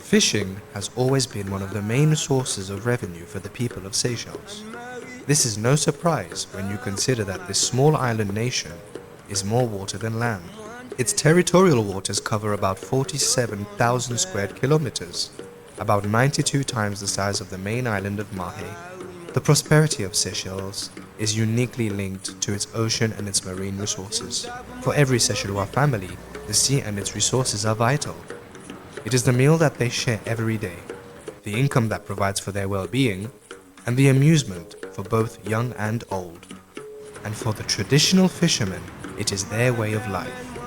Fishing has always been one of the main sources of revenue for the people of Seychelles. This is no surprise when you consider that this small island nation is more water than land. Its territorial waters cover about 47,000 square kilometers, about 92 times the size of the main island of Mahé. The prosperity of Seychelles is uniquely linked to its ocean and its marine resources. For every Seychellois family, the sea and its resources are vital. It is the meal that they share every day, the income that provides for their well-being, and the amusement for both young and old. And for the traditional fishermen, it is their way of life.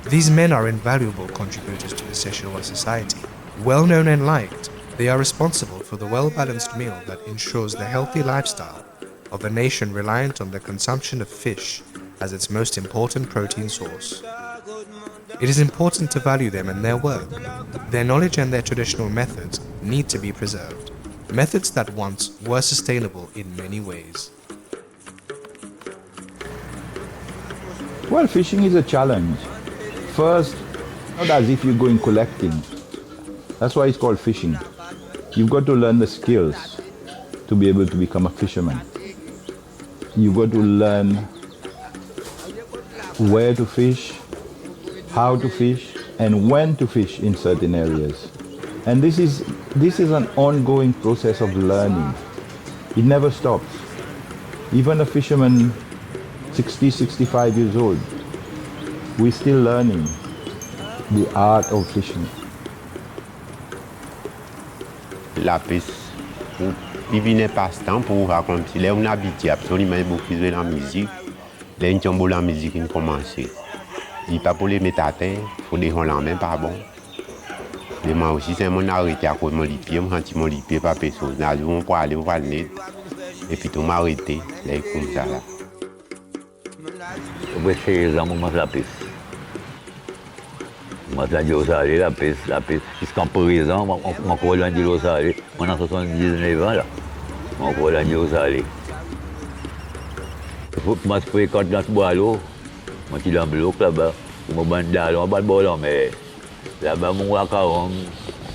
These men are invaluable contributors to the Seychellois society. Well known and liked, they are responsible for the well-balanced meal that ensures the healthy lifestyle of a nation reliant on the consumption of fish as its most important protein source. It is important to value them and their work. Their knowledge and their traditional methods need to be preserved, methods that once were sustainable in many ways. Well, fishing is a challenge. First, not as if you're going collecting. That's why it's called fishing. You've got to learn the skills to be able to become a fisherman. You've got to learn where to fish, how to fish, and when to fish in certain areas. And this is an ongoing process of learning. It never stops. Even a fisherman 60, 65 years old, we're still learning the art of fishing. La pêche, il vient passe-temps pour raconter. Là, on habite absolument beaucoup de la musique. Là, on a la musique qui commence. Il pas pour les mettre à terre, il faut les rendre la main pas bon. Mais moi aussi, c'est mon arrêté à cause de mon lipier, je me mon lipier pas personne. Là, on peut aller voir le net, et puis tout m'arrêter, là, comme ça. Là. Pues sí, usamos más lápiz. Más la Rosale, lápiz. Jusqu'en présent, on court l'an de Rosale. On a 79 ans là. On court l'an de Rosale. Il faut que je fréquente dans ce bois-là. Moi, je suis dans le bloc là-bas. Je me bande là, on va le mais là-bas, mon wakarong,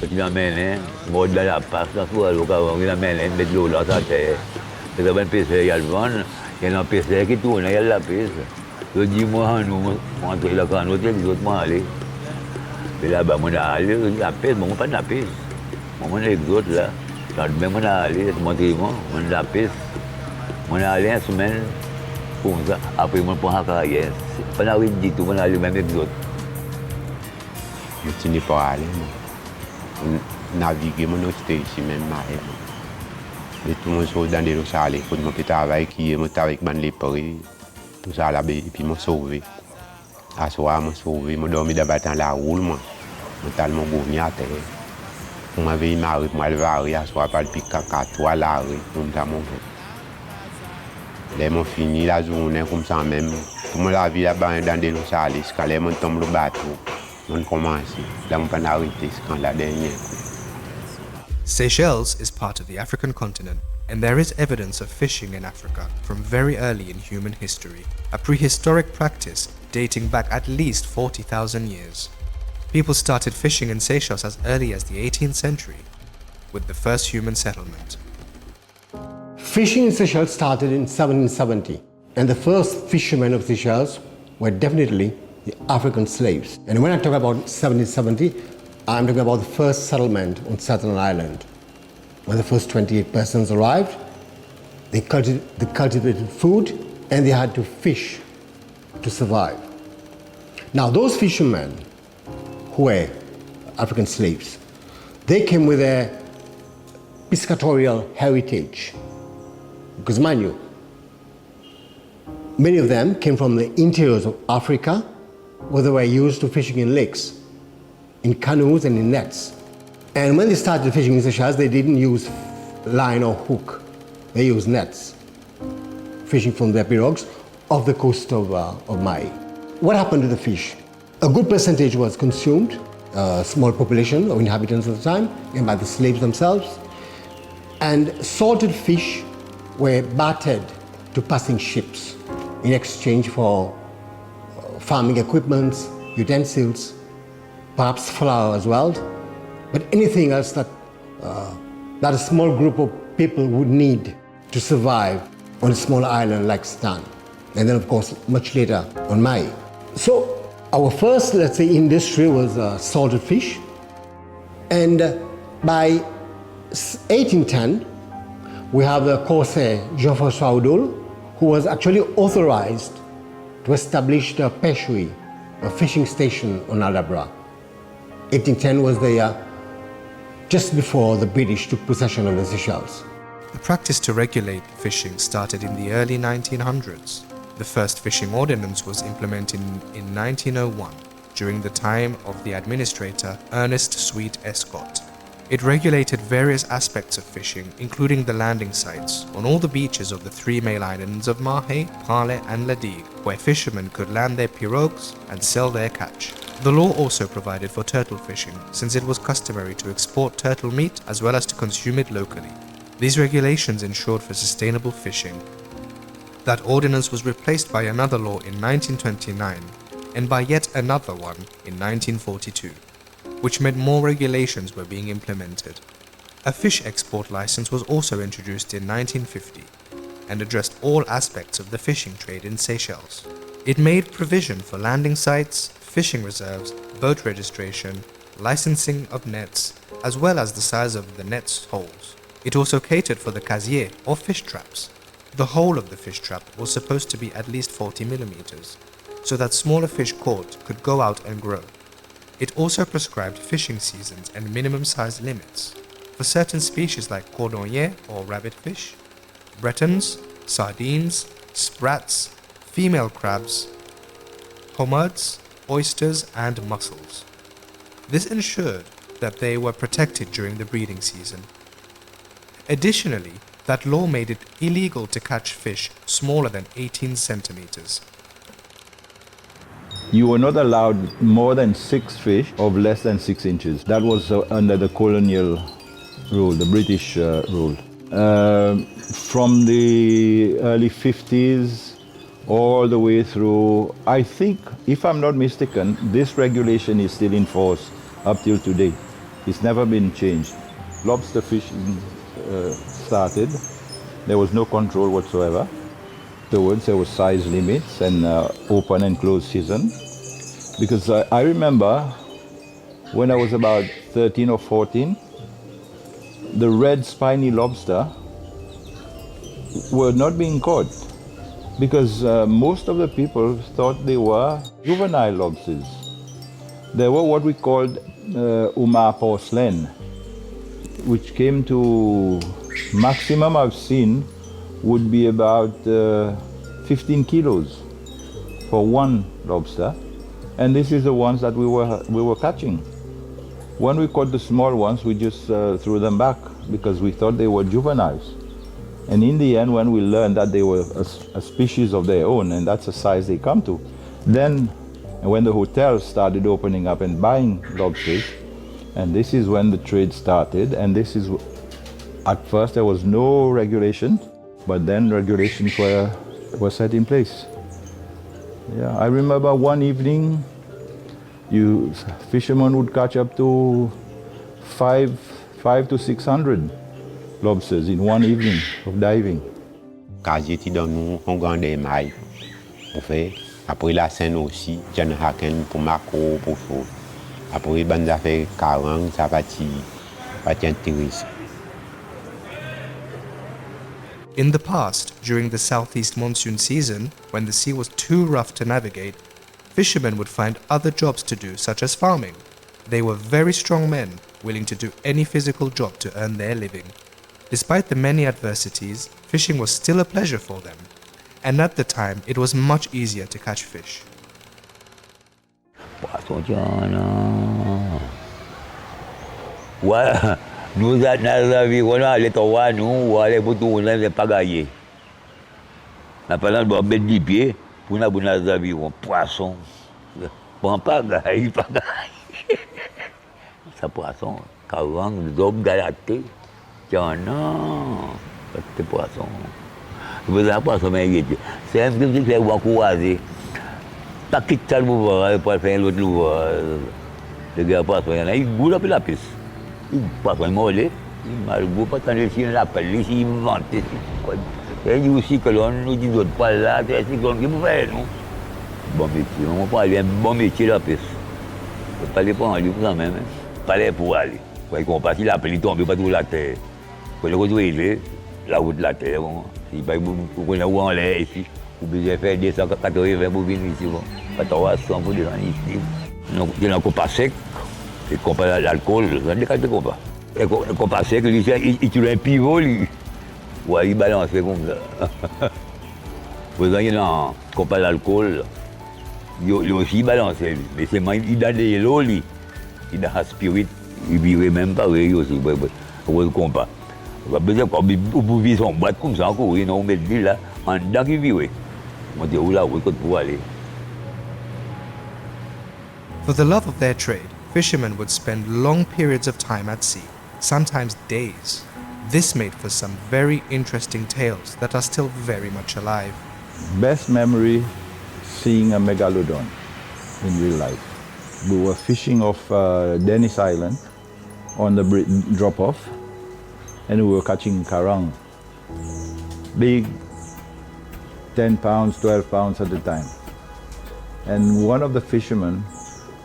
je suis dans le ménage, je me dans la passe, dans ce bois-là, je suis dans le ménage, je mets de l'eau dans sa terre. Il y a un PC, il y a le vent, il y a un PC qui tourne, il y a la piste. Je dis, moi, nous, on entre là quand l'hôtel, les autres m'ont allé. Et là-bas, on a allé, la piste, on n'a pas de la piste. On est les autres là. Quand même, on a allé, c'est mon triment, on a la piste. On a allé une semaine. Comme ça, après, on prend la carrière. On a rien du tout, on a allé même avec les autres. Je n'ai pas allé, naviguer, mon hôtel ici même, mais tout le monde se dans les salles, pour mon travail qui est avec les paris, tout ça là, et puis m'a sauvé. À soir, m'a sauvé, m'a dormi d'abord dans la roule, moi. M'a tellement gouverne à terre. On m'avait marre, moi, le vari, à soir, par le pic caca, toi, la rue, comme ça, mon frère. Là, on fini la journée comme ça même. Tout le monde a vu là-bas dans des salles, quand on tombe le bateau, on commence. Là, on peut arrêter quand la dernière. Seychelles is part of the African continent, and there is evidence of fishing in Africa from very early in human history, a prehistoric practice dating back at least 40,000 years. People started fishing in Seychelles as early as the 18th century, with the first human settlement. Fishing in Seychelles started in 1770, and the first fishermen of Seychelles were definitely the African slaves. And when I talk about 1770, I'm talking about the first settlement on Staten Island. When the first 28 persons arrived, they cultivated food and they had to fish to survive. Now those fishermen who were African slaves, they came with their piscatorial heritage. Because mind you, many of them came from the interiors of Africa, where they were used to fishing in lakes, in canoes and in nets. And when they started fishing in Seychelles, they didn't use line or hook. They used nets, fishing from their pirogues off the coast of Mahé. What happened to the fish? A good percentage was consumed, a small population of inhabitants at the time, and by the slaves themselves. And salted fish were bartered to passing ships in exchange for farming equipment, utensils, perhaps flour as well. but anything else that a small group of people would need to survive on a small island like Stan. And then, of course, much later on Mai. So our first, let's say, industry was salted fish. And by 1810, we have the corsair Jean-François Oudol, who was actually authorized to establish the pêcherie, a fishing station on Aldabra. 1810 was the year just before the British took possession of the Seychelles. The practice to regulate fishing started in the early 1900s. The first fishing ordinance was implemented in 1901 during the time of the administrator Ernest Sweet Escott. It regulated various aspects of fishing, including the landing sites on all the beaches of the three male islands of Mahé, Parle and Ladigue, where fishermen could land their pirogues and sell their catch. The law also provided for turtle fishing, since it was customary to export turtle meat as well as to consume it locally. These regulations ensured for sustainable fishing. That ordinance was replaced by another law in 1929 and by yet another one in 1942, which meant more regulations were being implemented. A fish export license was also introduced in 1950 and addressed all aspects of the fishing trade in Seychelles. It made provision for landing sites, fishing reserves, boat registration, licensing of nets, as well as the size of the net's holes. It also catered for the casier or fish traps. The hole of the fish trap was supposed to be at least 40 millimeters, so that smaller fish caught could go out and grow. It also prescribed fishing seasons and minimum size limits for certain species like cordonnier or rabbitfish, bretons, sardines, sprats, female crabs, pomads, oysters and mussels. This ensured that they were protected during the breeding season. Additionally, that law made it illegal to catch fish smaller than 18 centimeters. You were not allowed more than 6 fish of less than 6 inches. That was under the colonial rule, the British rule. From the early 50s all the way through, I think, if I'm not mistaken, this regulation is still in force up till today. It's never been changed. Lobster fishing started. There was no control whatsoever. Afterwards, there were size limits and open and closed season. Because I remember when I was about 13 or 14, the red spiny lobster were not being caught because most of the people thought they were juvenile lobsters. They were what we called Umar porcelain, which came to maximum I've seen would be about 15 kilos for one lobster, and this is the ones that we were catching. When we caught the small ones, we just threw them back because we thought they were juveniles. And in the end, when we learned that they were a species of their own, and that's the size they come to, then when the hotels started opening up and buying lobsters, and this is when the trade started, and this is, at first there was no regulation, but then regulations were set in place. Yeah, I remember one evening, fishermen would catch up to 500 to 600 lobsters in one evening of diving. Casier qui donne nous on gagne des mailles. On fait après la Seine aussi, John Haken pour Marco pour tout. Après bande affaire 40 ça va intéressant. In the past, during the southeast monsoon season, when the sea was too rough to navigate, fishermen would find other jobs to do, such as farming. They were very strong men, willing to do any physical job to earn their living. Despite the many adversities, fishing was still a pleasure for them, and at the time it was much easier to catch fish. Poisson ouais, nous on a les trois, nous, aller pour tout, on a pagaillé. On pas dans le bête du pied, pour nous, on a poisson. Bon, pagaille. Ça poisson, carangue, d'homme galaté. Tiens, non, c'est poisson. Vous avez poisson, mais c'est un petit peu qui est encouragé. Pas quitter le mouvement pour faire l'autre mouvement. Le gars poisson, il y en a, il boule un peu la piste. Pas vraiment aller. Malgré pas tant de si on l'appelle ici, il vante. Et il aussi que l'on nous dit d'autres pas là, c'est ce qu'on peut faire, non? Bon métier, on va aller un bon métier la pêche. Il fallait pas en lui quand même. Il fallait pour aller. Quand on passe, il appelle, il tombe pas tout la terre. Quand le retrouver, la route de la terre, bon. Il va vous connaître où on est ici. Vous devez faire 280 pour venir ici, bon. Pas 300 pour descendre ici. Donc, il y a un compas sec, et compas l'alcool, ça décale de compas. Et le compas sec, il tire un pivot, lui. Ouais, il balance comme ça. Vous avez un compas d'alcool, il aussi balance, lui. Mais c'est même, il a de l'eau, lui. Il a un spirit, il vivait même pas, oui, aussi, pour le compas. Vous vivez son boîte comme ça, encore, non, mais là, en dedans, il vivait. On dit, oula, où est-ce que vous aller? For the love of their trade, fishermen would spend long periods of time at sea, sometimes days. This made for some very interesting tales that are still very much alive. Best memory, seeing a megalodon in real life. We were fishing off Dennis Island on the drop-off, and we were catching karang. Big, 10 pounds, 12 pounds at the time. And one of the fishermen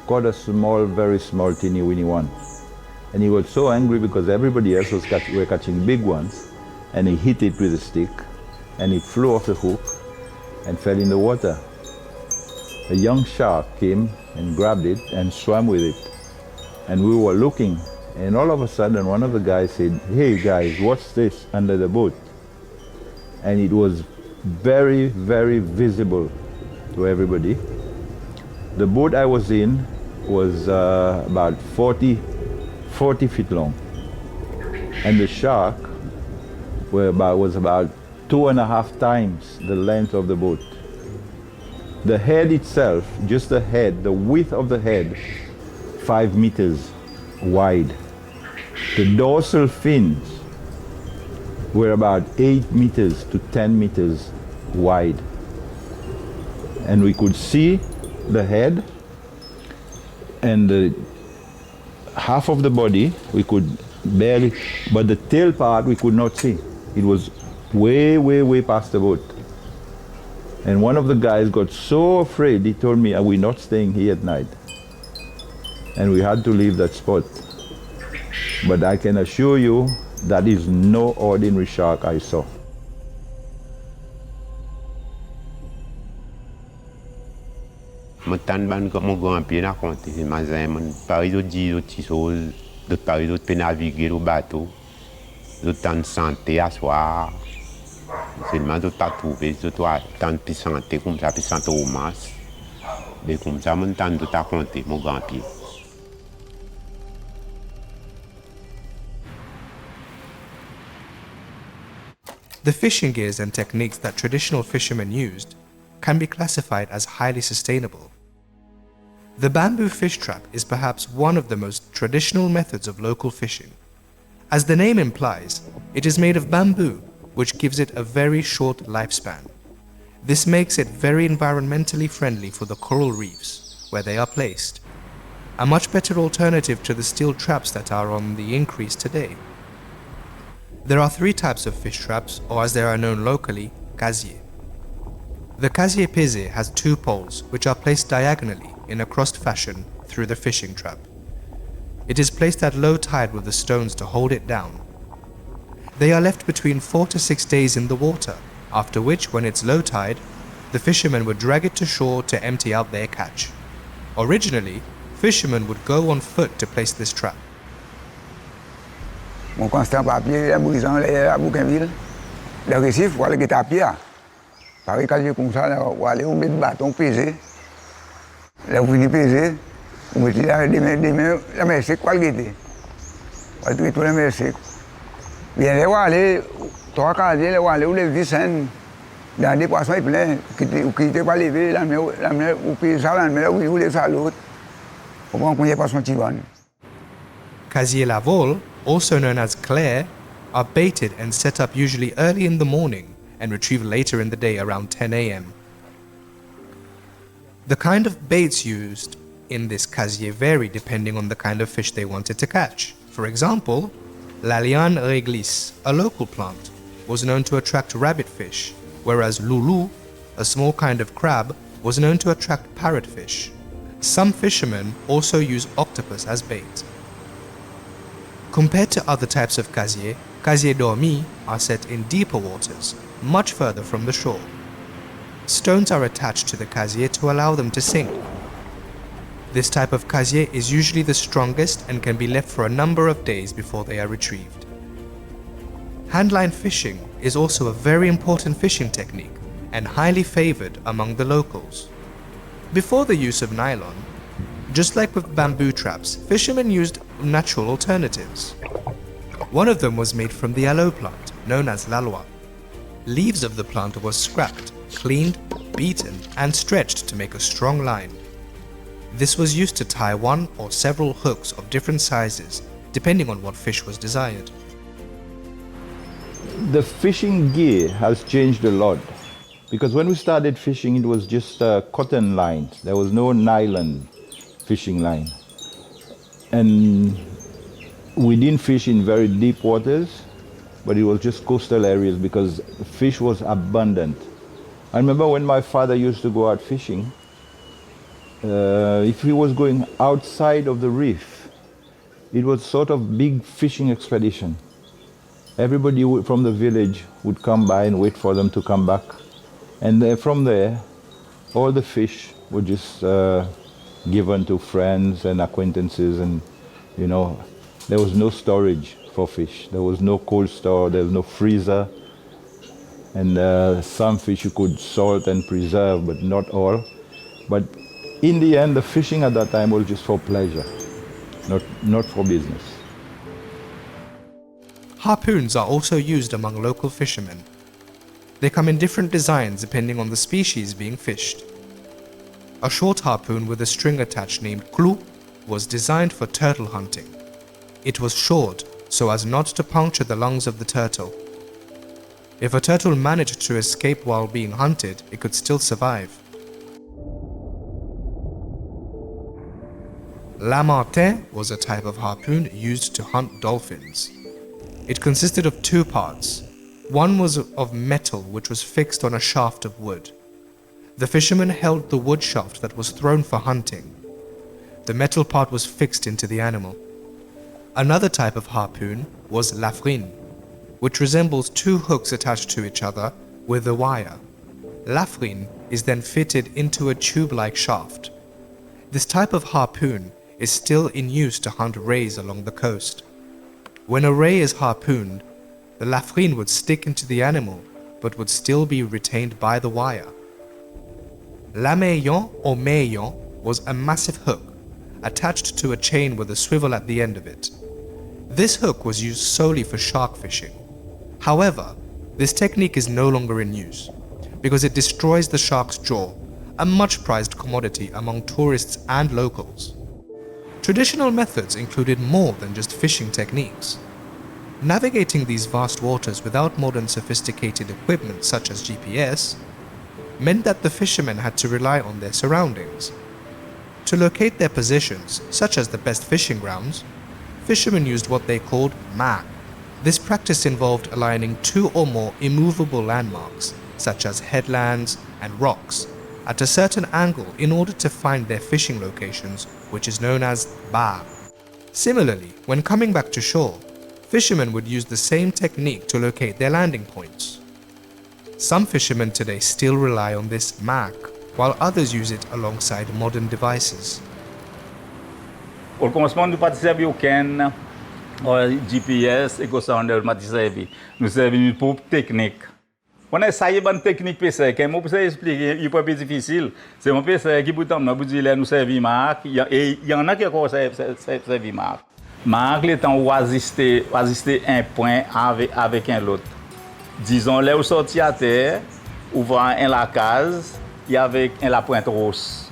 caught a small, very small, teeny-weeny one. And he was so angry because everybody else were catching big ones, and he hit it with a stick, and it flew off the hook and fell in the water. A young shark came and grabbed it and swam with it. And we were looking, and all of a sudden one of the guys said, "Hey guys, what's this under the boat?" And it was very, very visible to everybody. The boat I was in was about 40 feet long, and the shark was about 2.5 times the length of the boat. The head itself, just the head, the width of the head, 5 meters wide. The dorsal fins were about 8 meters to 10 meters wide. And we could see the head and the half of the body we could barely, but the tail part we could not see. It was way, way, way past the boat. And one of the guys got so afraid, he told me, "Are we not staying here at night?" And we had to leave that spot. But I can assure you, that is no ordinary shark I saw. Je suis mon grand-père raconté, c'est Paris d'autres dit d'autres choses, d'autres Paris d'autres peut naviguer au bateau, d'autres temps de santé à soir, seulement d'autres à trouver, d'autres temps de santé comme ça, puis santé au masse, mais comme ça, mon temps d'autres à raconter, mon grand-père. The fishing gears and techniques that traditional fishermen used can be classified as highly sustainable. The bamboo fish trap is perhaps one of the most traditional methods of local fishing. As the name implies, it is made of bamboo, which gives it a very short lifespan. This makes it very environmentally friendly for the coral reefs where they are placed, a much better alternative to the steel traps that are on the increase today. There are 3 types of fish traps, or as they are known locally, casier. The casier pesé has 2 poles which are placed diagonally in a crossed fashion through the fishing trap. It is placed at low tide with the stones to hold it down. They are left between 4 to 6 days in the water, after which, when it's low tide, the fishermen would drag it to shore to empty out their catch. Originally, fishermen would go on foot to place this trap. Mon constant papier, la brisant, à Bougainville, le récif, voilà qui est à pied. Pareil, quand j'ai comme ça, on va aller, on met le bâton pesé. Là, vous venez peser, vous mettez des mains, la mer sec, quoi le guetter. On va tout la mer sec. Bien, là, on va aller, 3 quarts d'heure, on va aller, on les vicines, dans des poissons pleins, qui n'étaient pas levés, la mer, vous payez ça, la mer, vous voulez ça l'autre. On prend combien de poissons tibans. Casier la vole, also known as clair, are baited and set up usually early in the morning and retrieved later in the day around 10 a.m. The kind of baits used in this casier vary depending on the kind of fish they wanted to catch. For example, la liane réglisse, a local plant, was known to attract rabbitfish, whereas loulou, a small kind of crab, was known to attract parrotfish. Some fishermen also use octopus as bait. Compared to other types of casier, casier dormi are set in deeper waters, much further from the shore. Stones are attached to the casier to allow them to sink. This type of casier is usually the strongest and can be left for a number of days before they are retrieved. Handline fishing is also a very important fishing technique and highly favored among the locals. Before the use of nylon, just like with bamboo traps, fishermen used natural alternatives. One of them was made from the aloe plant, known as lalwa. Leaves of the plant were scraped, cleaned, beaten, and stretched to make a strong line. This was used to tie one or several hooks of different sizes, depending on what fish was desired. The fishing gear has changed a lot, because when we started fishing, it was just cotton lines. There was no nylon fishing line. And we didn't fish in very deep waters, but it was just coastal areas because fish was abundant. I remember when my father used to go out fishing, if he was going outside of the reef, it was sort of big fishing expedition. Everybody from the village would come by and wait for them to come back. And from there, all the fish were just given to friends and acquaintances, and you know, there was no storage for fish. There was no cold store, there was no freezer. And some fish you could salt and preserve, but not all. But in the end, the fishing at that time was just for pleasure, not for business. Harpoons are also used among local fishermen. They come in different designs depending on the species being fished. A short harpoon with a string attached named clou was designed for turtle hunting. It was short so as not to puncture the lungs of the turtle. If a turtle managed to escape while being hunted, it could still survive. La martin was a type of harpoon used to hunt dolphins. It consisted of two parts. One was of metal which was fixed on a shaft of wood. The fisherman held the wood shaft that was thrown for hunting. The metal part was fixed into the animal. Another type of harpoon was lafrine, which resembles two hooks attached to each other with a wire. Lafrine is then fitted into a tube-like shaft. This type of harpoon is still in use to hunt rays along the coast. When a ray is harpooned, the lafrine would stick into the animal but would still be retained by the wire. L'hameillon or meillon was a massive hook attached to a chain with a swivel at the end of it. This hook was used solely for shark fishing. However, this technique is no longer in use because it destroys the shark's jaw, a much prized commodity among tourists and locals. Traditional methods included more than just fishing techniques. Navigating these vast waters without modern sophisticated equipment such as GPS meant that the fishermen had to rely on their surroundings. To locate their positions, such as the best fishing grounds, fishermen used what they called marques. This practice involved aligning two or more immovable landmarks, such as headlands and rocks, at a certain angle in order to find their fishing locations, which is known as bar. Similarly, when coming back to shore, fishermen would use the same technique to locate their landing points. Some fishermen today still rely on this marque, while others use it alongside modern devices. Au commencement, nous pas servi aucun GPS, éco-sounder, m'a servi. Nous servi pour technique. On a essayé bonne technique PC, quand moi pour expliquer, il pas plus difficile. C'est mon PC qui pourtant nous dire nous servi marque et il y en a qui encore servi marque. Marque le temps où assister un point avec un autre. Disons là où sorti à terre, où voir un la case, il y avait un la pointe rose.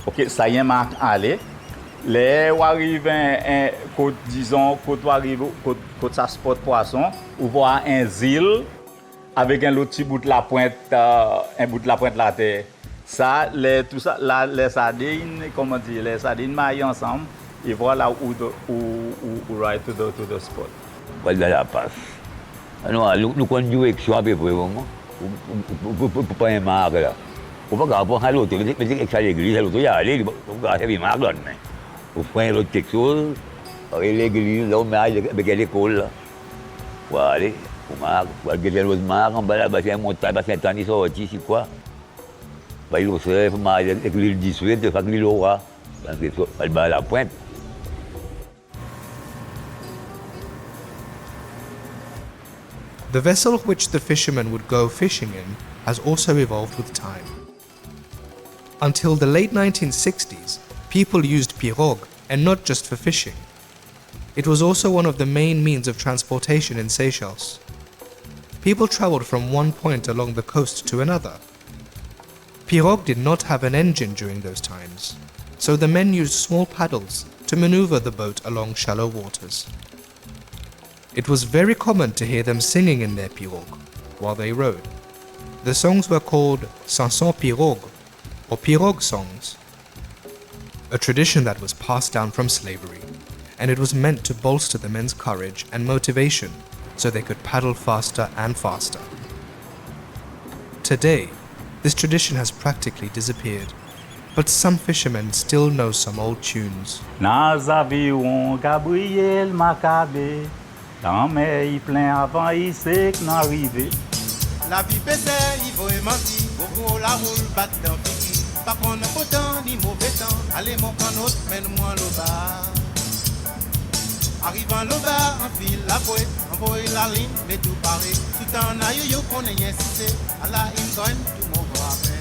OK, ça y est marque aller. Là où arrive un côte disons côte arrive côte ça spot poisson, où voir un île avec un autre petit bout de la pointe la terre. Ça tout ça les sardines comment dire les sardines maillent ensemble Et voilà où ride to the spot. Val de la Paz. Ano, nous conduisons avec soi, pour pas un marque là. Pour pas qu'on a l'autre, mais c'est que l'église, l'autre, il y a allé, on va faire des marques là. Au point, l'autre quelque chose, avec l'église, là, on met avec l'école là. Voilà, on marque, on va get l'autre marque, on va là, c'est un montagne, c'est un tannis sorti, c'est quoi? Bah, il sait, il m'a avec l'île 18, il fait l'île aura. Elle va à la pointe. The vessel which the fishermen would go fishing in has also evolved with time. Until the late 1960s, people used pirogue, and not just for fishing. It was also one of the main means of transportation in Seychelles. People traveled from one point along the coast to another. Pirogue did not have an engine during those times, so the men used small paddles to maneuver the boat along shallow waters. It was very common to hear them singing in their pirogue while they rowed. The songs were called chansons pirogue, or pirogue songs, a tradition that was passed down from slavery, and it was meant to bolster the men's courage and motivation so they could paddle faster and faster. Today, this tradition has practically disappeared, but some fishermen still know some old tunes. Dans avion Gabriel Maccabé, dans mer il plein avant il sait que n'arrivé. La vie baissait, il faut mentir, beaucoup la roule bat dans figi. Pas qu'on a beau temps ni mauvais temps, allez mon canot, mène-moi l'eau bas. Arrivant l'eau bas, en file la poète, envoie la ligne, mais tout pareil. Tout en aïe, yo qu'on est insisté, à la ingogne, tout mon corps après.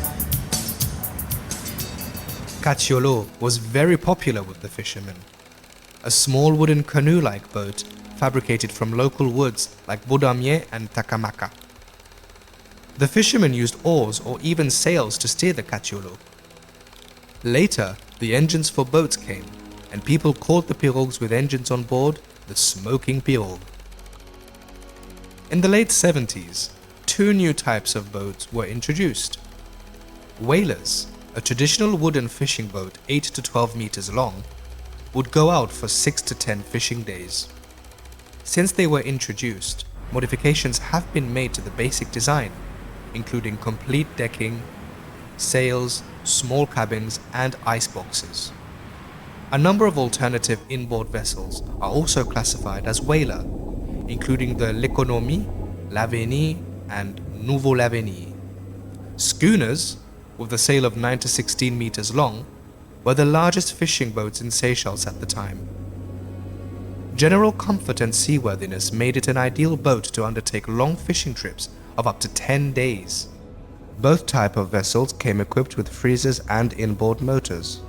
Caciolo was very popular with the fishermen. A small wooden canoe-like boat fabricated from local woods like Bodamier and Takamaka. The fishermen used oars or even sails to steer the caciolo. Later, the engines for boats came, and people called the pirogues with engines on board the smoking pirogue. In the late 70s, two new types of boats were introduced. Whalers, a traditional wooden fishing boat 8 to 12 meters long, would go out for 6 to 10 fishing days. Since they were introduced, modifications have been made to the basic design, including complete decking, sails, small cabins, and ice boxes. A number of alternative inboard vessels are also classified as whaler, including the L'Economie, L'Avenir, and Nouveau L'Avenir. Schooners, with a sail of 9 to 16 meters long, were the largest fishing boats in Seychelles at the time. General comfort and seaworthiness made it an ideal boat to undertake long fishing trips of up to 10 days. Both types of vessels came equipped with freezers and inboard motors.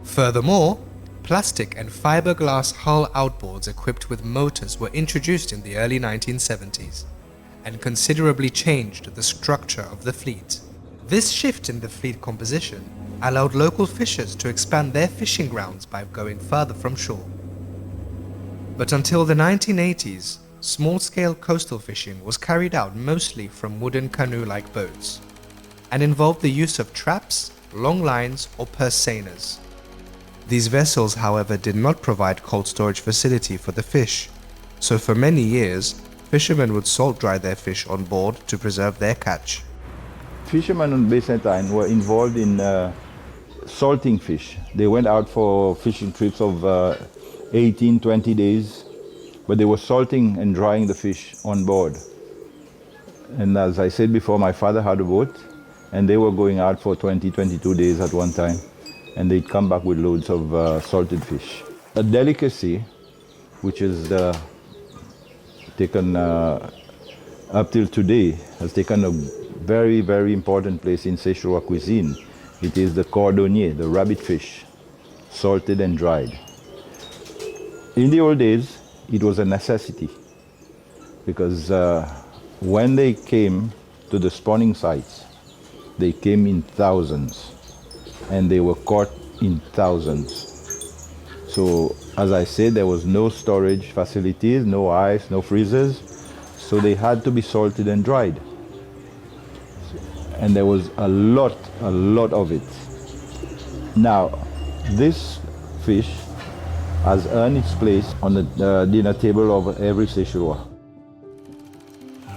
Furthermore, plastic and fiberglass hull outboards equipped with motors were introduced in the early 1970s and considerably changed the structure of the fleet. This shift in the fleet composition allowed local fishers to expand their fishing grounds by going further from shore. But until the 1980s, small-scale coastal fishing was carried out mostly from wooden canoe-like boats and involved the use of traps, long lines, or purse seiners. These vessels, however, did not provide cold storage facility for the fish, so for many years, fishermen would salt dry their fish on board to preserve their catch. Fishermen on Bay Saint-Anne were involved in salting fish. They went out for fishing trips of 18, 20 days, but they were salting and drying the fish on board. And as I said before, my father had a boat, and they were going out for 20, 22 days at one time, and they'd come back with loads of salted fish. A delicacy, which is taken up till today, has taken a very, very important place in Seychellois cuisine. It is the cordonnier, the rabbit fish, salted and dried. In the old days, it was a necessity because when they came to the spawning sites, they came in thousands and they were caught in thousands. So, as I said, there was no storage facilities, no ice, no freezers, so they had to be salted and dried. And there was a lot of it. Now, this fish has earned its place on the dinner table of every Seychellois.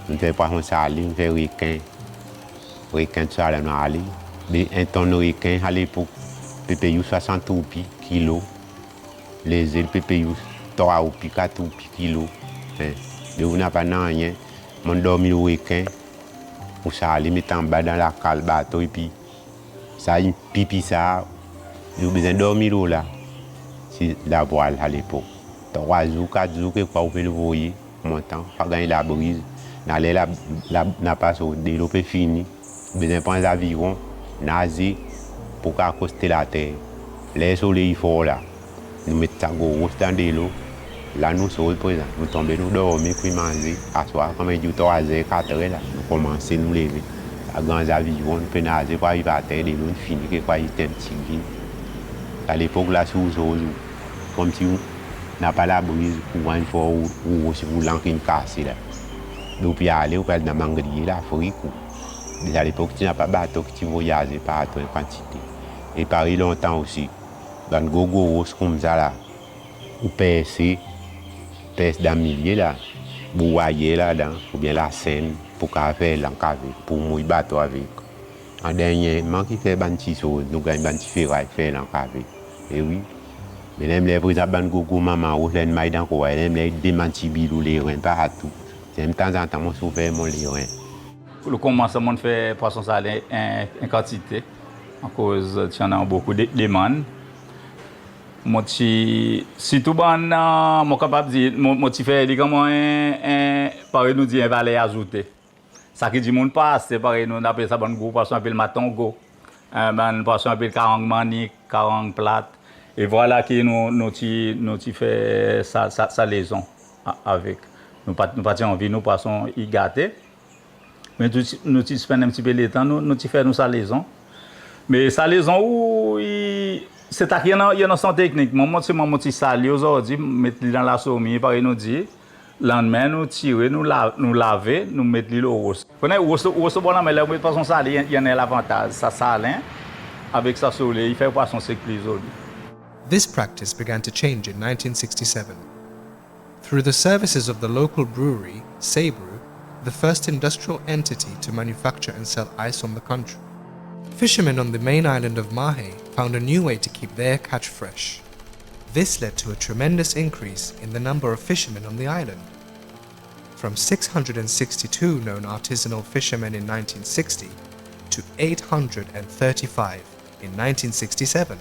On fait poisson salé, on fait requin. Requin de salé, on a allé. Un tonne de requin à l'époque, pépé 60 roupies kilo. Les ailes pépé 3 roupies, 4 roupies kilo. Mais on n'a pas rien. On dormi le requin. On salé, met en bas dans la cale bateau et puis ça y pipi ça. On a besoin de dormir là. C'est la voile à l'époque. 3 jours, 4 jours, que quoi, on peut le voyer. Montant, pas gagner la brise. N'allez n'a pas développé fini. Besoin de prendre l'avion, nager pour accoster la terre. Les soleils forts là, nous mettons ça gros dans de l'eau. Là nous sommes présents, nous tombons, nous dormons, puis manger. À soir, quand il y a 3 h, 4 h là, nous commençons à nous lever. À grands avions, nous pouvons nager pour arriver à terre, nous finissons, que quoi, il était un petit guide. À l'époque là, sous comme si on n'a pas la brise pour une fois ou si vous l'encline cassé là. Nous pouvons aller au père de la mangrier, là, il faut y à l'époque, tu n'as pas de bateau qui voyageait par en quantité. Et pareil longtemps aussi. Dans le gogo, comme ça là, ou percer d'amilier là, bouailler là-dedans, ou bien la Seine, pour faire l'encave, pour mouiller bateau avec. En dernier, qui fait des petites choses, nous gagnons des petits ferrailles, faire l'encave. Et oui. Mais même les présidents de gogo, maman, ou les mailles dans quoi, même les démentis bilou, les reins, partout. C'est de temps en temps, moi, souvent, mon les reins. Le commencement de faire poisson salé en quantité, à cause qu'il y en a beaucoup de demandes. Moi, si tout le monde est capable de dire, moi, je fais comment pareil nous dit un valeur ajoutée. Ça qui dit mon passe, pareil nous appelle ça bon gros poisson appelle matongo, un poisson appelle carang manique, carang plate. Et voilà qui nous fait sa liaison avec. Nous pas envie nous poissons y gâter. Mais nous faisons un petit peu de temps, nous faisons sa liaison. Mais sa liaison, c'est qu'il y a son technique. Moi, je salé aujourd'hui, mettre dans la sommie, pareil nous dit. Lendemain, nous tirer, nous laver, nous mettre le rose. Vous connaissez, rose bon, mais là, de poisson salé, il y en a l'avantage. Ça salin, avec sa soleil, il fait poisson sec plus aujourd'hui. This practice began to change in 1967. Through the services of the local brewery, Seybrew, the first industrial entity to manufacture and sell ice on the country. Fishermen on the main island of Mahe found a new way to keep their catch fresh. This led to a tremendous increase in the number of fishermen on the island. From 662 known artisanal fishermen in 1960 to 835 in 1967.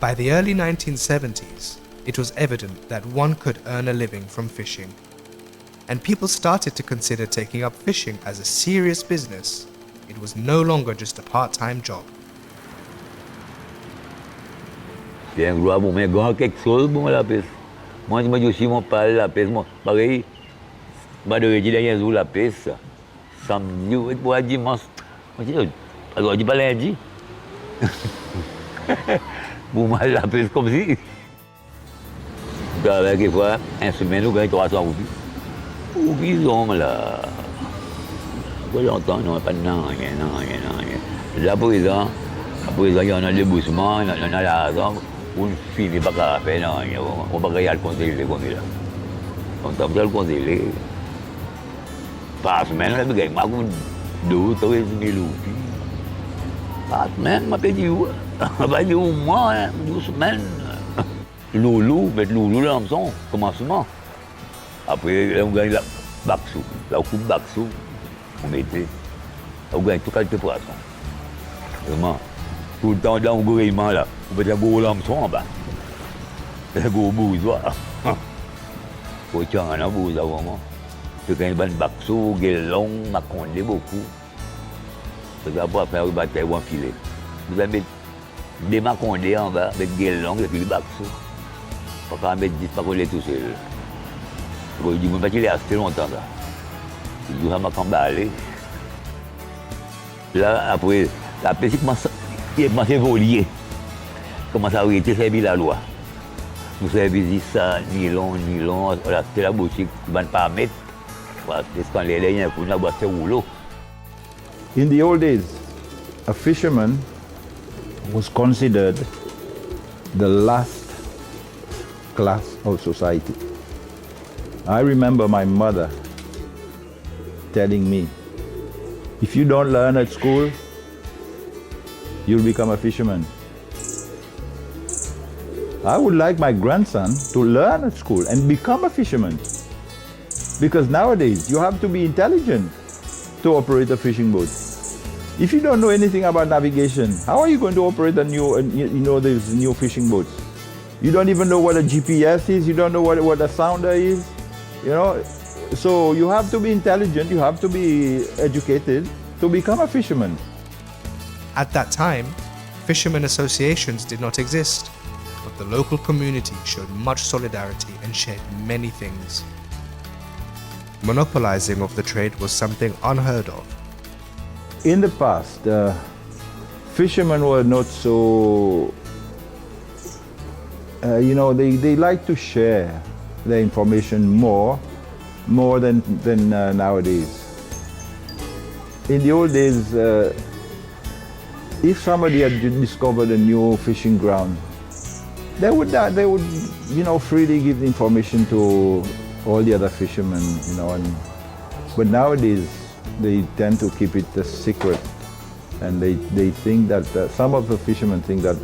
By the early 1970s, it was evident that one could earn a living from fishing, and people started to consider taking up fishing as a serious business. It was no longer just a part-time job. C'est un gros bon, mais grand quelque chose bon la pêche. Moi, je suis mon père la pêche. Moi, pareil, je vais dire dernier jour la pêche. Samedi, ou dimanche. Alors, je dis pas lundi. Pour moi, la pêche comme si. Avec des fois, une semaine, nous gagnons 300 roupies. Ou bison là. Pas longtemps, non, pas rien. Là, présent, il y en a des boussements, il y en a l'argent, on finit pas qu'à faire, non, on va pas y aller le conseiller comme ça. On t'a le conseiller. Par semaine, on a gagné 2 ou 3 000 roupies. Par semaine, je dit, on va dire au moins 2 semaines. Loulou, mettre loulou là, en commencement. Après, on gagne la baxou, la coupe baxou, on mettait. On gagne tout qualité de poisson. Vraiment. Tout le temps, dans le gouvernement, là, on peut dire gros lamson en bas. C'est gros bourgeois. Faut qu'il y ait un bourgeois, vraiment. Tu gagnes un baxou, guélon, macondé beaucoup. C'est ça pour faire une bataille ou un filet. Vous avez des macondés en bas, avec guélon, et puis le baxou. Pas qu'à mettre 10 pacoles tout seul. Je dis, mais il est assez longtemps là. Il dit, ça m'a emballé. Là, après, la pêche commence à évoluer. Commence à arrêter, ça la loi. Nous avons ça, nylon, c'est la boutique qui ne va pas mettre. Parce que les lignes, on a bossé rouleau. In the old days, a fisherman was considered the last class of society. I remember my mother telling me, if you don't learn at school, you'll become a fisherman. I would like my grandson to learn at school and become a fisherman. Because nowadays, you have to be intelligent to operate a fishing boat. If you don't know anything about navigation, how are you going to operate these new fishing boats? You don't even know what a GPS is, you don't know what a sounder is, So you have to be intelligent, you have to be educated to become a fisherman. At that time, fishermen associations did not exist, but the local community showed much solidarity and shared many things. Monopolizing of the trade was something unheard of. In the past, fishermen were not so, they like to share their information more than nowadays. In the old days, if somebody had discovered a new fishing ground, they would freely give the information to all the other fishermen, but nowadays they tend to keep it a secret, and they think that some of the fishermen think that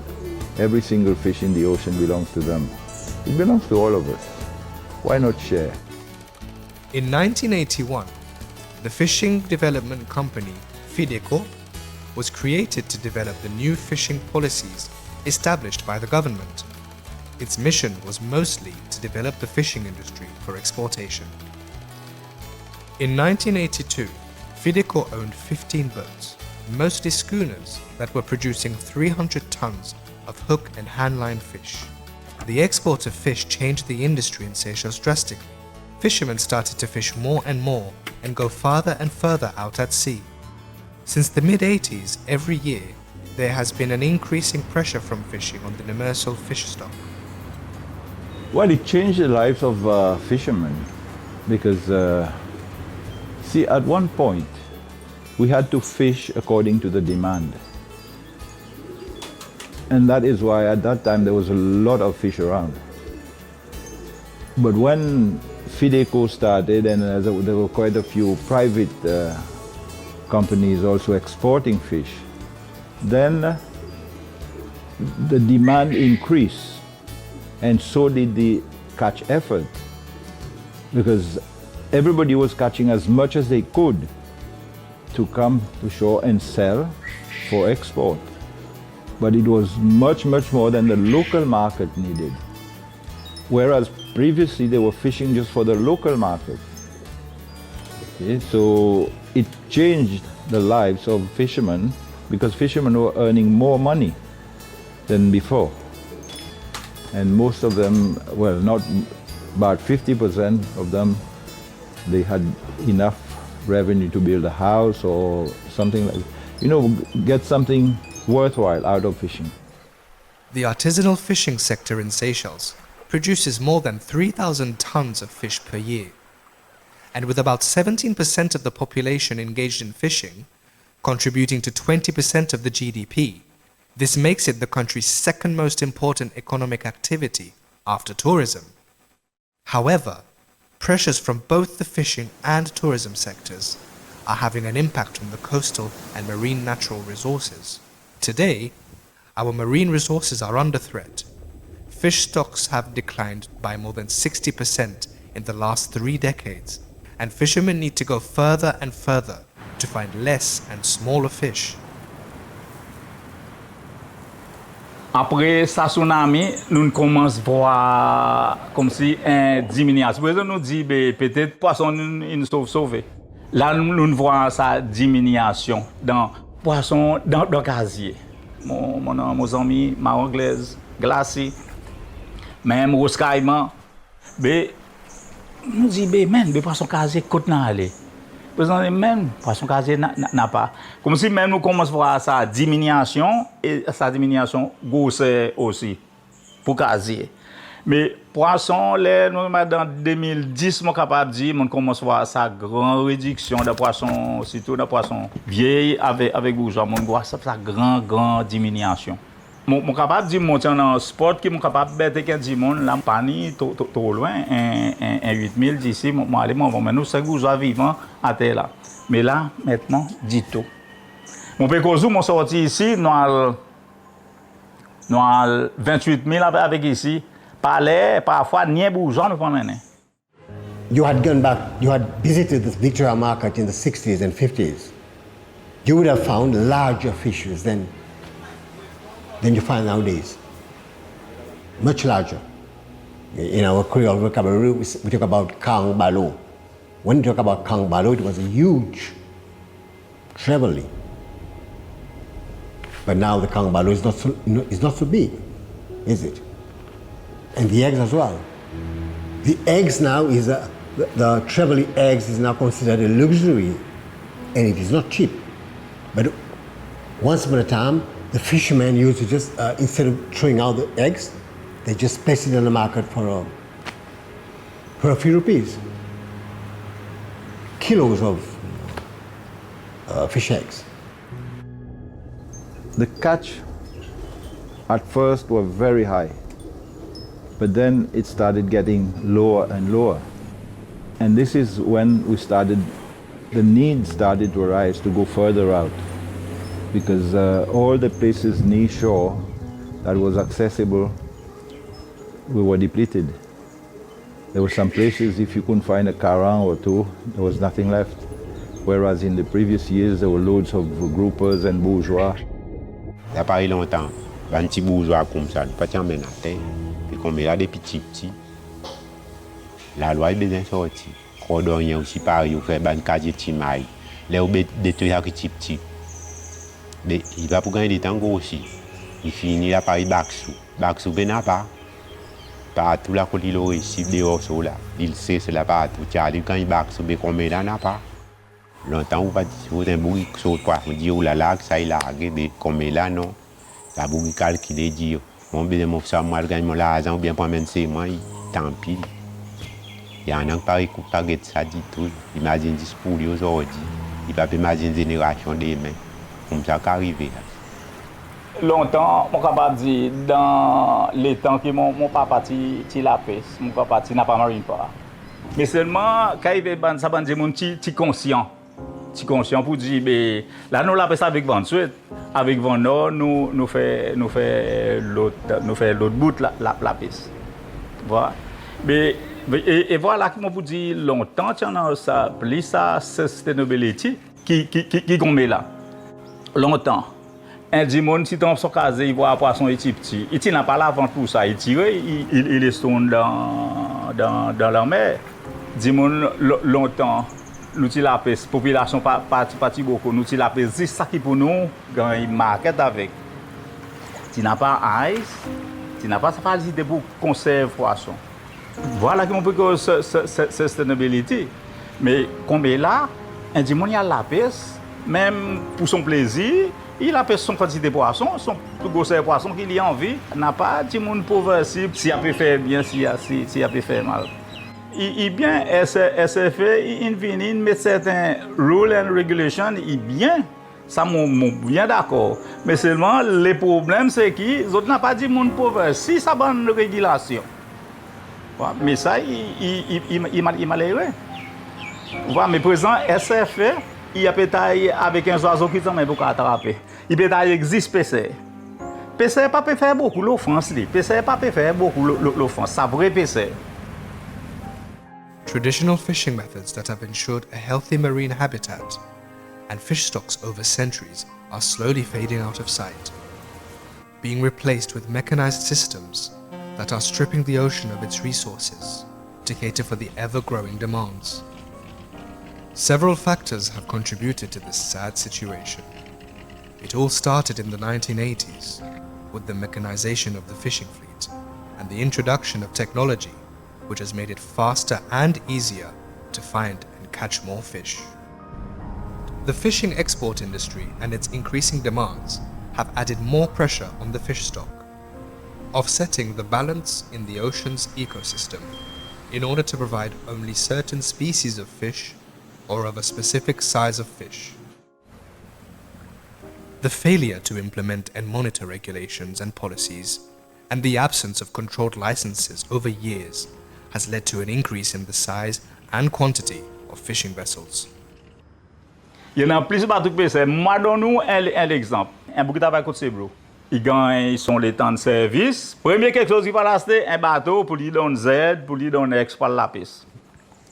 every single fish in the ocean belongs to them. It belongs to all of us. Why not share? In 1981, the Fishing Development Company, FIDECO, was created to develop the new fishing policies established by the government. Its mission was mostly to develop the fishing industry for exportation. In 1982, FIDECO owned 15 boats, mostly schooners that were producing 300 tons of hook and handline fish. The export of fish changed the industry in Seychelles drastically. Fishermen started to fish more and more and go farther and further out at sea. Since the mid-80s, every year, there has been an increasing pressure from fishing on the demersal fish stock. Well, it changed the lives of fishermen because, at one point, we had to fish according to the demand. And that is why at that time there was a lot of fish around. But when FIDECO started, and there were quite a few private companies also exporting fish, then the demand increased, and so did the catch effort, because everybody was catching as much as they could to come to shore and sell for export. But it was much, much more than the local market needed. Whereas previously they were fishing just for the local market. Okay, so it changed the lives of fishermen because fishermen were earning more money than before. And most of them, well, not about 50% of them, they had enough revenue to build a house or something like, get something worthwhile out of fishing. The artisanal fishing sector in Seychelles produces more than 3,000 tons of fish per year. And with about 17% of the population engaged in fishing, contributing to 20% of the GDP, this makes it the country's second most important economic activity after tourism. However, pressures from both the fishing and tourism sectors are having an impact on the coastal and marine natural resources. Today, our marine resources are under threat. Fish stocks have declined by more than 60% in the last 3 decades, and fishermen need to go further and further to find less and smaller fish. Après sa tsunami, nous commençons à voir comme si une diminution. Par exemple, nous dit peut-être poisson nous sauver. Là, nous voyons sa diminution dans poisson dans casier. Mon ami marron anglaise, glacé, même rose caïman. Mais nous dit même poisson casier côte n'a aller. Même poisson casier n'a pas. Comme si même nous commençons à voir sa diminution et sa diminution grosse aussi pour casier. Mais poisson, dans 2010, je suis capable de dire qu'on commence à voir sa grande réduction de poissons, surtout de poissons vieilles avec bourgeois. On voit sa grande diminution. Mon capable de monter dans un sport qui mon capable de faire du monde là pas ni trop loin un 8000 d'ici moi aller moi mais nous c'est que vivant à terre là mais là maintenant dit tout mon pécozou mon sorti ici nous 28 000 avec ici palais parfois ni bourgeon nous prendre You had gone back, you had visited the Victoria market in the 60s and 50s. You would have found larger fishes than you find nowadays. Much larger. In our Creole vocabulary, we talk about kang balo. When you talk about kang balo, it was a huge trevally. But now the kang balo is not so big, is it? And the eggs as well. The eggs now the trevally eggs is now considered a luxury, and it is not cheap. But once upon a time, the fishermen used to just, instead of throwing out the eggs, they just place it on the market for a few rupees. Kilos of fish eggs. The catch at first were very high, but then it started getting lower and lower. And this is when the need started to arise to go further out, because all the places near shore that was accessible, we were depleted. There were some places, if you couldn't find a karang or two, there was nothing left. Whereas in the previous years, there were loads of groupers and bourgeois. Il n'y a pas eu longtemps, un petit bourgeois comme ça, pas tiens men à terre, puis qu'on met là des petits. La loi est bien sortie. Cordonnier aussi pareil, on fait ban casier timaille. Là on détruit avec petit. Mais il va pour gagner des temps aussi. Il finit là par Baxou. Baxou ben pas. Partout là quand il a réussi dehors sur là, il sait c'est là partout. Charlie quand il Baxou ben combien là n'a pas. Longtemps on va dire un bruit sur quoi, on dit oh là là ça il a regardé combien là non. Ça bruit calculer dire mon bien mon ça moi gagne mon l'argent bien pour même c'est moi tant pis. Il y a un an qui paraît qu'on pas ça du tout. Imagine 10 pour lui aujourd'hui. Il va pas imaginer une génération demain. Comme ça qu'arrivé. Longtemps, mon capable dire dans les temps que mon papa ti la pêche, mon papa ti n'a pas marine pas. Mais seulement quand il veut ça ban mon ti conscient. Ti conscient pour dire ben là nous la pêche avec vent suite, avec vent nord nous fait l'autre bout la pêche. Voilà. Mais et voilà qui m'a vous dit longtemps dans ça plus ça sustainability qui qu'on met là. Longtemps. Un dimon si tombe sur case, il voit un poisson petit. Il n'a pas la vente pour ça, il tire, il est tourné dans la mer. Dimon longtemps nous la pêche population parti beaucoup nous la pêche c'est ça qui pour nous quand il market avec. Tu n'as pas ice, tu n'as pas sa facilité pour conserver poisson. Voilà qui peut que sustainability. Mais comme là, un dimon il a la pêche même pour son plaisir. Il a son quantité de poissons, son plus gros poisson qu'il a envie, n'a pas de monde pauvre si il peut faire bien, si il peut faire mal. Il bien, SFA, il vient mettre certains rules and regulations, il bien, ça m'a bien d'accord. Mais seulement, le problème c'est qu'ils n'ont pas dit monde pauvre si ça bonne régulation. Mais ça, il m'a l'air. Mais présent, SFA, il y a peut-être avec un oiseau qui s'en met beaucoup à attraper. Il peut être existe PC. PC pas peut faire beaucoup l'offense. PC pas peut faire beaucoup l'offense. Ça vrai PC. Traditional fishing methods that have ensured a healthy marine habitat and fish stocks over centuries are slowly fading out of sight, being replaced with mechanized systems that are stripping the ocean of its resources to cater for the ever-growing demands. Several factors have contributed to this sad situation. It all started in the 1980s with the mechanization of the fishing fleet and the introduction of technology which has made it faster and easier to find and catch more fish. The fishing export industry and its increasing demands have added more pressure on the fish stock, offsetting the balance in the ocean's ecosystem in order to provide only certain species of fish or of a specific size of fish. The failure to implement and monitor regulations and policies, and the absence of controlled licenses over years, has led to an increase in the size and quantity of fishing vessels. Il y en a plus de bateaux que c'est. Moi, donne-nous un exemple. Un bouquet de côte c'est bro. Ils gagnent son les temps de service. Premier quelque chose qu'il va acheter, un bateau pour lui donner Z, pour lui donner X pour la piste.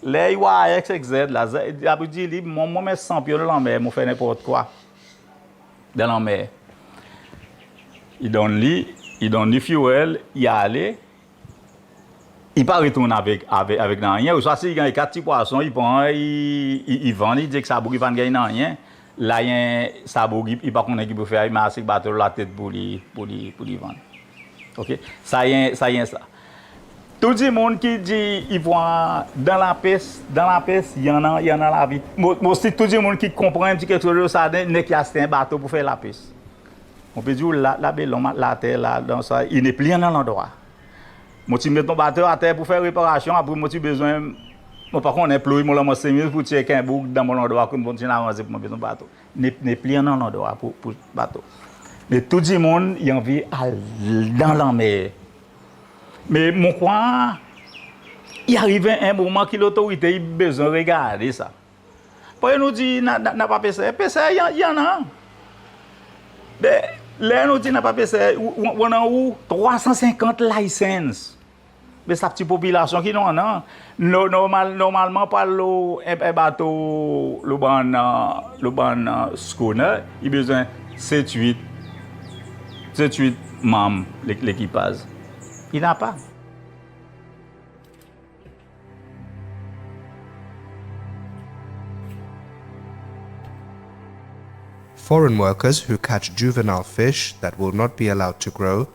Là, il va X, Z, la Z. Il a dit, moi, je suis champion dans la mer, je fais n'importe quoi. Dans la mer. Il donne le fuel, il a allé. Il ne retourne pas avec rien. Ou soit s'il gagne 4 petits poissons, il prend, il vend, il dit que ça ne gagne rien. Là, il ne peut pas qu'il peut faire, il met assez de bateau la tête pour lui vendre. OK? Ça y est ça. Tout le monde qui dit il voit dans la peste, il y en a la vie. Moi aussi, tout le monde qui comprend un petit quelque chose, ça n'est qu'il y a un bateau pour faire la peste. On peut dire la terre, là, dans ça, il n'est plus dans l'endroit. Moi, tu mets ton bateau à terre pour faire réparation, après, moi, tu as besoin. Moi, par contre, on emploie, moi, là, 5 000 pour checker un bouc dans mon endroit, pour continuer à avancer pour mon besoin de bateau. N'est plus dans l'endroit pour le bateau. Mais tout le monde, il a envie dans la mer. Mais mon coin, il arrive un moment que l'autorité a besoin de regarder ça. Pour nous dire, n'a pas PC. PC, il y en a. Mais là, nous dit, n'a pas PC. On a où 350 licences. Mais sa petite population qui n'en a. Normalement, par le bateau, le ban schooner, il a besoin de 7-8 membres l'équipage. Il n'a pas. Foreign workers who catch juvenile fish that will not be allowed to grow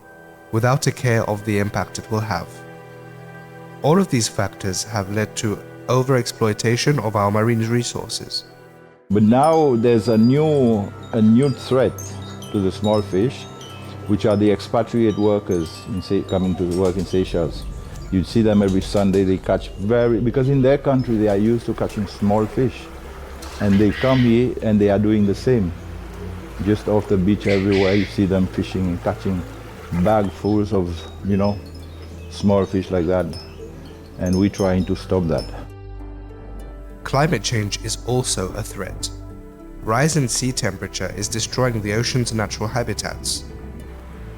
without a care of the impact it will have. All of these factors have led to overexploitation of our marine resources. But now there's a new threat to the small fish, which are the expatriate workers coming to work in Seychelles. You see them every Sunday, they catch because in their country they are used to catching small fish. And they come here and they are doing the same. Just off the beach everywhere you see them fishing and catching bagfuls of, small fish like that. And we're trying to stop that. Climate change is also a threat. Rise in sea temperature is destroying the ocean's natural habitats.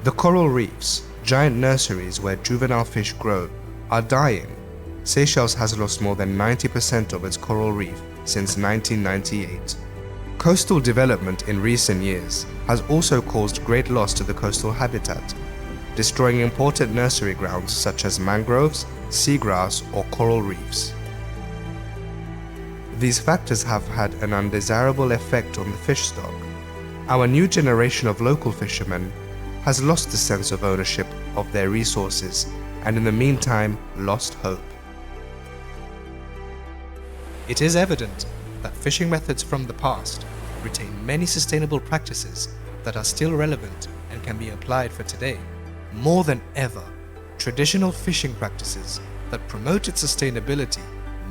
The coral reefs, giant nurseries where juvenile fish grow, are dying. Seychelles has lost more than 90% of its coral reef since 1998. Coastal development in recent years has also caused great loss to the coastal habitat, destroying important nursery grounds such as mangroves, seagrass, or coral reefs. These factors have had an undesirable effect on the fish stock. Our new generation of local fishermen has lost the sense of ownership of their resources and in the meantime lost hope. It is evident that fishing methods from the past retain many sustainable practices that are still relevant and can be applied for today. More than ever, traditional fishing practices that promote its sustainability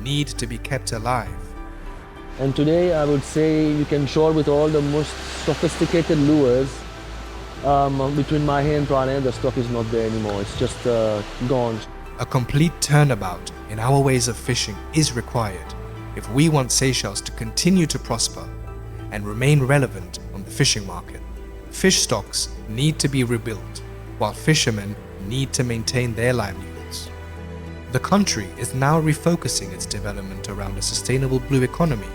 need to be kept alive. And today I would say you can shore with all the most sophisticated lures. Between Mahe and Pranay, the stock is not there anymore. It's just gone. A complete turnabout in our ways of fishing is required if we want Seychelles to continue to prosper and remain relevant on the fishing market. Fish stocks need to be rebuilt, while fishermen need to maintain their livelihoods. The country is now refocusing its development around a sustainable blue economy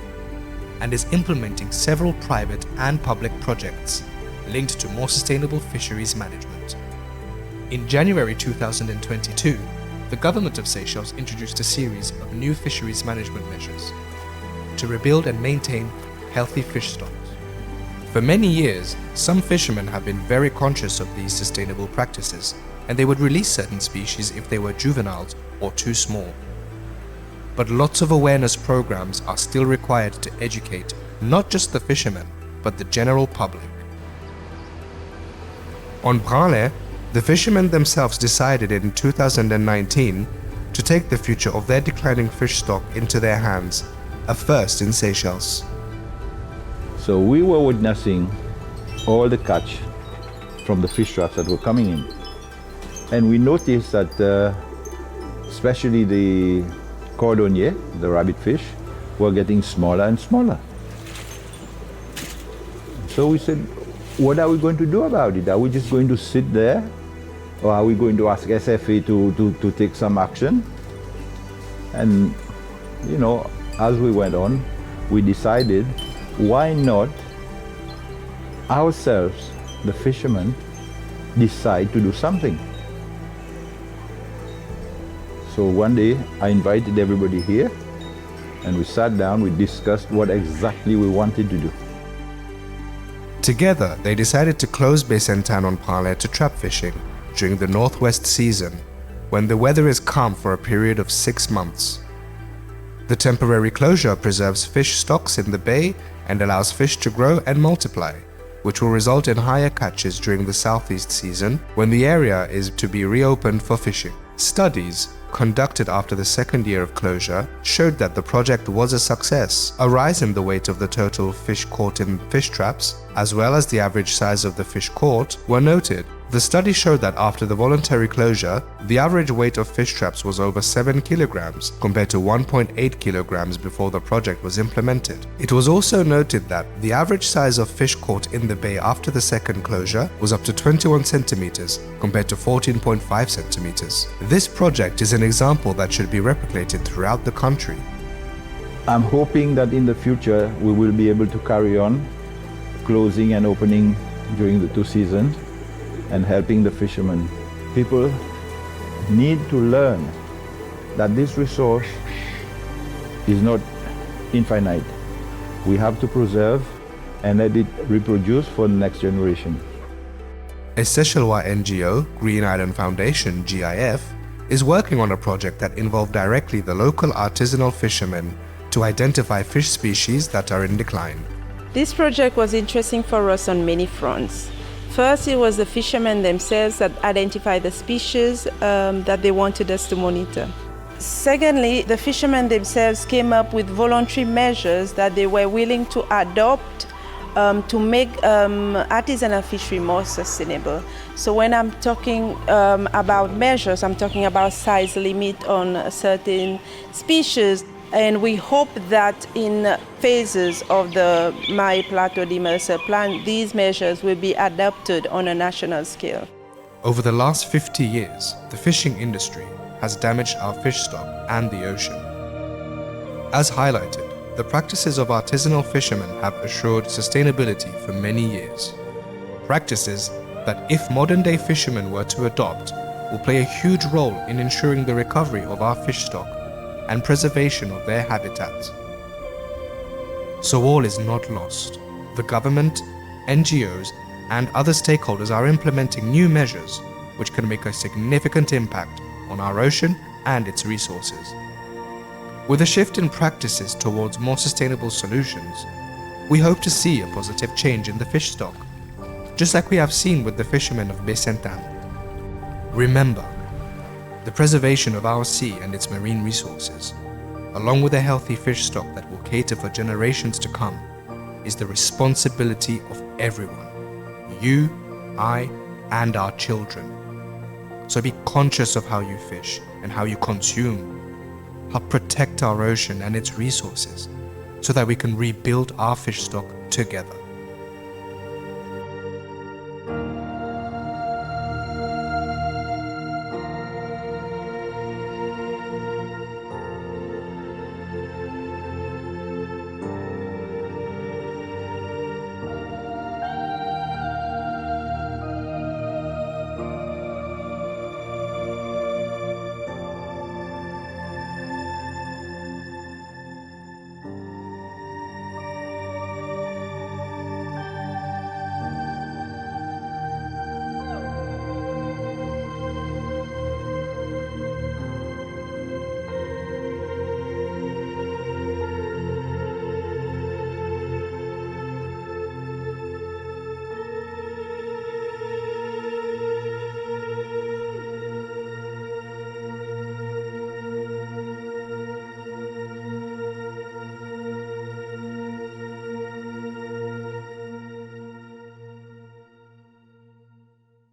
and is implementing several private and public projects linked to more sustainable fisheries management. In January 2022, the government of Seychelles introduced a series of new fisheries management measures to rebuild and maintain healthy fish stocks. For many years, some fishermen have been very conscious of these sustainable practices, and they would release certain species if they were juveniles or too small. But lots of awareness programs are still required to educate not just the fishermen, but the general public. On Pranay, the fishermen themselves decided in 2019 to take the future of their declining fish stock into their hands, a first in Seychelles. So we were witnessing all the catch from the fish traps that were coming in. And we noticed that especially the cordonnier, the rabbit fish, were getting smaller and smaller. So we said, what are we going to do about it? Are we just going to sit there? Or are we going to ask SFA to take some action? And, you know, as we went on, we decided, why not ourselves, the fishermen, decide to do something? So one day I invited everybody here and we sat down, we discussed what exactly we wanted to do. Together, they decided to close Baie Sainte Anne on Parlay to trap fishing during the northwest season, when the weather is calm for a period of 6 months. The temporary closure preserves fish stocks in the bay and allows fish to grow and multiply, which will result in higher catches during the southeast season when the area is to be reopened for fishing. Studies conducted after the second year of closure showed that the project was a success. A rise in the weight of the total fish caught in fish traps, as well as the average size of the fish caught, were noted. The study showed that after the voluntary closure, the average weight of fish traps was over 7 kilograms compared to 1.8 kilograms before the project was implemented. It was also noted that the average size of fish caught in the bay after the second closure was up to 21 centimeters compared to 14.5 centimeters. This project is an example that should be replicated throughout the country. I'm hoping that in the future we will be able to carry on closing and opening during the 2 seasons and helping the fishermen. People need to learn that this resource is not infinite. We have to preserve and let it reproduce for the next generation. A Seychellois NGO, Green Island Foundation (GIF), is working on a project that involved directly the local artisanal fishermen to identify fish species that are in decline. This project was interesting for us on many fronts. First, it was the fishermen themselves that identified the species that they wanted us to monitor. Secondly, the fishermen themselves came up with voluntary measures that they were willing to adopt to make artisanal fishery more sustainable. So when I'm talking about measures, I'm talking about size limit on certain species. And we hope that in phases of the Maille Plateau Demersal Plan, these measures will be adopted on a national scale. Over the last 50 years, the fishing industry has damaged our fish stock and the ocean. As highlighted, the practices of artisanal fishermen have assured sustainability for many years. Practices that, if modern-day fishermen were to adopt, will play a huge role in ensuring the recovery of our fish stock and preservation of their habitats. So all is not lost. The government, NGOs, and other stakeholders are implementing new measures which can make a significant impact on our ocean and its resources. With a shift in practices towards more sustainable solutions, we hope to see a positive change in the fish stock, just like we have seen with the fishermen of Baie Sainte Anne. Remember, the preservation of our sea and its marine resources, along with a healthy fish stock that will cater for generations to come, is the responsibility of everyone. You, I, and our children. So be conscious of how you fish and how you consume. Help protect our ocean and its resources so that we can rebuild our fish stock together.